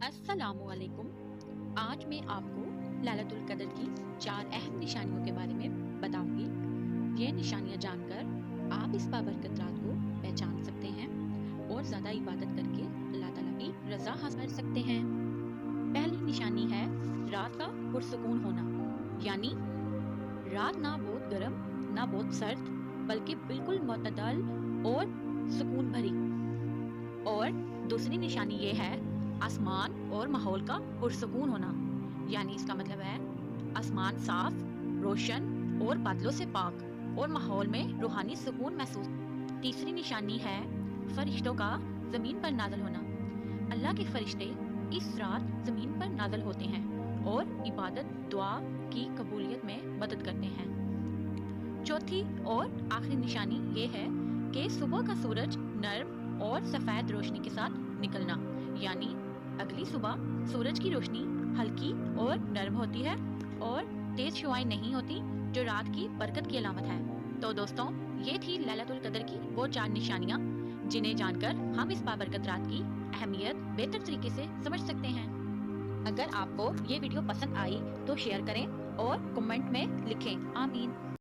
अस्सलामुअलैकुम। आज मैं आपको लैलतुल कदर की 4 अहम निशानियों के बारे में बताऊंगी। ये निशानियां जानकर आप इस बाबरकत रात को पहचान सकते हैं और ज़्यादा इबादत करके अल्लाह ताला की रज़ा हासिल कर सकते हैं। पहली निशानी है रात का पुरसुकून होना, यानी रात ना बहुत गर्म ना बहुत सर्द बल्कि बिल्कुल मतदल और सुकून भरी। और दूसरी निशानी ये है आसमान और माहौल का पुरसुकून होना, यानी इसका मतलब है आसमान साफ, रोशन और बादलों से पाक और माहौल में रूहानी सुकून महसूस। तीसरी निशानी है फरिश्तों का ज़मीन पर नाज़िल होना। अल्लाह के फरिश्ते इस रात ज़मीन पर नाज़िल होते हैं और इबादत दुआ की कबूलियत में मदद करते हैं। चौथी और आखिरी निशानी ये है कि सुबह का सूरज नर्म और सफ़ेद रोशनी के साथ निकलना, यानी अगली सुबह सूरज की रोशनी हल्की और नर्म होती है और तेज शुआएं नहीं होती, जो रात की बरकत की अलामत है। तो दोस्तों, ये थी लैलतुल कदर की वो 4 निशानियां, जिन्हें जानकर हम इस बाबरकत रात की अहमियत बेहतर तरीके से समझ सकते हैं। अगर आपको ये वीडियो पसंद आई तो शेयर करें और कमेंट में लिखें आमीन।